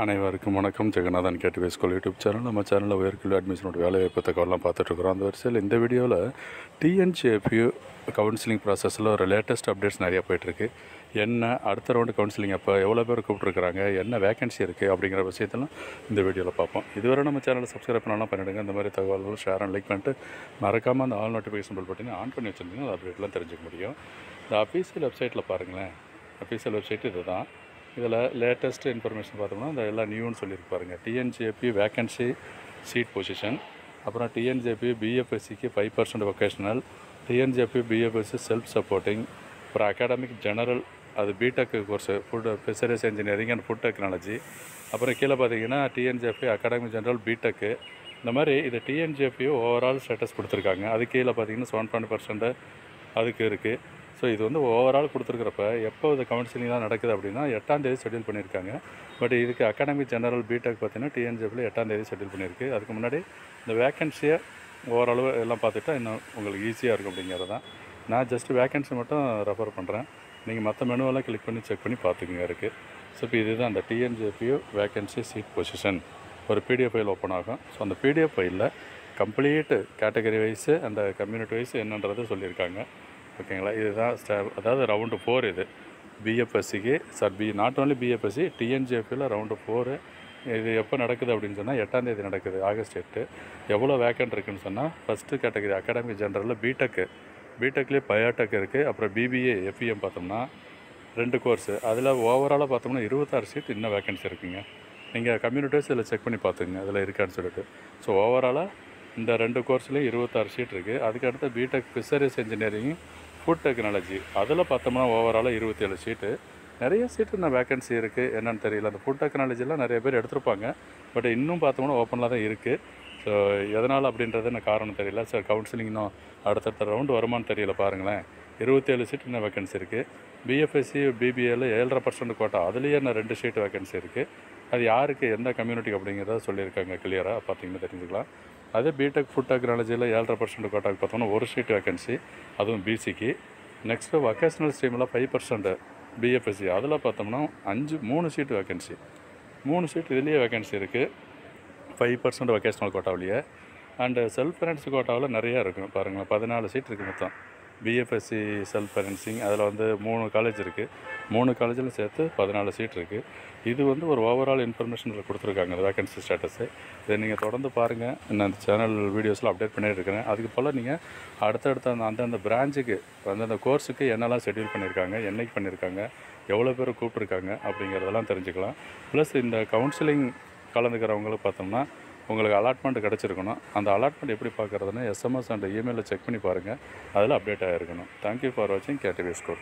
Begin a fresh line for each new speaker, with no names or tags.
அனைவருக்கும் வணக்கம். Jeganathan gateway school YouTube channel. நம்ம சேனலில் உயர்கல்வி அட்மிஷனோட வேலைவாய்ப்பு தகவலாம் பார்த்துட்ருக்குறோம். அந்த வரிசையில் இந்த வீடியோவில் டிஎன்ஜிஎஃப்யூ கவுன்சிலிங் ப்ராசஸில் ஒரு லேட்டஸ்ட் அப்டேட்ஸ் நிறையா போய்ட்டுருக்கு. என்ன அடுத்த ரவுண்டு கவுன்சிலிங் அப்போ எவ்வளோ பேர் கூப்பிட்ருக்குறாங்க, என்ன வேகன்சி இருக்குது அப்படிங்கிற விஷயத்தெல்லாம் இந்த வீடியோவில் பார்ப்போம். இதுவரை நம்ம சேனலை சப்ஸ்கிரைப் பண்ணலாம் பண்ணிவிடுங்க. இந்த மாதிரி தகவல்கள் ஷேர் அண்ட் லைக் பண்ணிட்டு மறக்காமல் அந்த ஆல் நோட்டிஃபிகேஷன் பெல் பட்டனை ஆன் பண்ணி வச்சுருந்தீங்கன்னா அந்த அப்டேட்லாம் தெரிஞ்சுக்க முடியும். இந்த அஃபீஷியல் வெப்சைட்டில் பாருங்களேன். அஃபீஷியல் வெப்சைட் இது தான். இதில் லேட்டஸ்ட் இன்ஃபர்மேஷன் பார்த்தோம்னா இந்த எல்லாம் நியூன்னு சொல்லியிருக்கு பாருங்கள். டிஎன்ஜிஎஃப்யூ வேக்கன்சி சீட் பொசிஷன், அப்புறம் டிஎன்ஜிஎஃப்யூ பிஎஃப்எஸ்சிக்கு 5% vocational, TNJFU BFSc self supporting, அப்புறம் அகாடமிக் ஜெனரல் அது BTech course food fisheries engineering and food technology, அப்புறம் கீழே பார்த்தீங்கன்னா டிஎன்ஜிஎஃப்யூ அகாடமிக் ஜெனரல் பிடெக்கு. இந்த மாதிரி இது டிஎன்ஜிஎஃப்யூ ஓவரால் ஸ்டேட்டஸ் கொடுத்துருக்காங்க. அது கீழே பார்த்தீங்கன்னா 7.0% அதுக்கு இருக்குது. ஸோ இது வந்து ஓவரால் கொடுத்துருக்குறப்ப எப்போ இது கவுன்சிலிங்லாம் நடக்குது அப்படின்னா 8ஆம் தேதி ஷெட்யூல் பண்ணியிருக்காங்க. பட் இதுக்கு அகாடமிக் ஜெனரல் பிடெக் பார்த்தீங்கன்னா டிஎன்ஜிஎஃப்ல 8ஆம் தேதி ஷெட்யூல் பண்ணியிருக்கு. அதுக்கு முன்னாடி இந்த வேக்கன்சியை ஓரளவு எல்லாம் பார்த்துட்டா இன்னும் உங்களுக்கு ஈஸியாக இருக்கும் அப்படிங்கிறது தான். நான் ஜஸ்ட்டு வேக்கன்சி மட்டும் ரெஃபர் பண்ணுறேன். நீங்கள் மற்ற மெனுவெல்லாம் கிளிக் பண்ணி செக் பண்ணி பார்த்துக்குங்க இருக்குது. ஸோ இப்போ இதுதான் அந்த டிஎன்ஜிஎஃப்யூ வேக்கன்சி சீட் பொசிஷன் ஒரு பிடிஎஃப் ஃபைல் ஓப்பன் ஆகும். ஸோ அந்த பிடிஎஃப் ஃபைலில் கம்ப்ளீட்டு கேட்டகரி வைஸு அந்த கம்யூனிட்டி வைஸ் என்னன்றது சொல்லியிருக்காங்க. ஓகேங்களா. இதுதான் அதாவது ரவுண்டு 4 இது பிஎஃப்எஸ்சிக்கு நாட் ஓன்லி பிஎஃப்எஸ்சி டிஎன்ஜிஎஃப்ல ரவுண்டு 4 இது எப்போ நடக்குது அப்படின்னு சொன்னால் 8ஆம் தேதி நடக்குது, ஆகஸ்ட் 8. எவ்வளோ வேக்கன்ட் இருக்குதுன்னு சொன்னால் ஃபஸ்ட்டு கேட்டகரி அகாடமிக் ஜெனரலில் பிடெக்லேயே பயோடெக் இருக்குது. அப்புறம் பிபிஏ எஃப்இஎம் பார்த்தோம்னா 2 கோர்ஸு. அதில் ஓவராலாக பார்த்தோம்னா 26 சீட் இன்னும் வேக்கன்சி இருக்குங்க. நீங்கள் கம்யூனிட்டிஸ் இதில் செக் பண்ணி பார்த்துங்க அதில் இருக்கான்னு சொல்லிட்டு. ஸோ ஓவராலாக இந்த 2 கோர்ஸ்லேயும் 26 சீட் இருக்குது. அதுக்கடுத்து BTech fisheries engineering food technology அதில் பார்த்தோம்னா ஓவராலாக 27 சீட்டு. நிறைய சீட்டு இன்னும் வேக்கன்சி இருக்குது. என்னென்னு தெரியல. அந்த ஃபுட் டெக்னாலஜிலாம் நிறைய பேர் எடுத்திருப்பாங்க. பட் இன்னும் பார்த்தோம்னா ஓப்பனில் தான் இருக்குது. ஸோ எதனால் அப்படின்றது எனக்கு காரணம் தெரியல. சார் கவுன்சிலிங் இன்னும் அடுத்தடுத்த ரவுண்டு வருமானு தெரியல. பாருங்களேன், 27 சீட் இன்னும் வேக்கன்சி இருக்குது. பிஎஃப்எஸ்சி பிபிஏல 7.5% கோட்டா, அதுலேயே இன்னும் 2 சீட் வேக்கன்சி இருக்குது. அது யாருக்கு எந்த கம்யூனிட்டிக்கு அப்படிங்கிறத சொல்லியிருக்காங்க கிளியராக பார்த்தீங்கன்னா தெரிஞ்சுக்கலாம். அதே பிடெக் ஃபுட் டெக்னாலஜியில் 7.5% கோட்டாக்கு பார்த்தோம்னா 1 சீட் வேக்கன்சி, அதுவும் பிசிக்கு. நெக்ஸ்ட்டு வொக்கேஷனல் ஸ்ட்ரீமில் 5% பிஎஃப்எஸ்சி அதில் பார்த்தோம்னா 3 சீட் வேக்கன்சி, 3 சீட் இதுலேயே வேக்கன்சி இருக்குது 5% வொக்கேஷனல் கோட்டாவிலேயே. அண்டு செல்ஃப் ஃபைனான்ஸ் கோட்டாவில் நிறையா இருக்கும் பாருங்களேன். 14 சீட் இருக்குது மொத்தம் பிஎஃப்எஸ்சி செல்ஃப் ஃபைனான்சிங். அதில் வந்து 3 காலேஜ் இருக்குது. 3 காலேஜில் சேர்த்து 14 சீட் இருக்குது. இது வந்து ஒரு ஓவரால் இன்ஃபர்மேஷனில் கொடுத்துருக்காங்க அந்த வேக்கன்சி ஸ்டேட்டஸு. இதை நீங்கள் தொடர்ந்து பாருங்கள். நான் அந்த சேனல் வீடியோஸில் அப்டேட் பண்ணிகிட்டு இருக்கிறேன். அதுக்கு போல் நீங்கள் அடுத்தடுத்த அந்தந்த பிரான்ச்சுக்கு அந்தந்த கோர்ஸுக்கு என்னெல்லாம் ஷெட்யூல் பண்ணியிருக்காங்க, என்றைக்கு பண்ணியிருக்காங்க, எவ்வளோ பேர் கூப்பிட்ருக்காங்க அப்படிங்கிறதெல்லாம் தெரிஞ்சுக்கலாம். ப்ளஸ் இந்த கவுன்சிலிங் கலந்துக்கிறவங்களுக்கு பார்த்தோம்னா உங்களுக்கு அலாட்மெண்ட் கிடச்சிருக்கணும். அந்த அலாட்மெண்ட் எப்படி பார்க்குறதுன்னு எஸ்எம்எஸ் அண்ட் இமெயிலில் செக் பண்ணி பாருங்கள். அதில் அப்டேட் ஆகிருக்கணும். தேங்க்யூ ஃபார் வாட்சிங் கேடிவி ஸ்கூல்.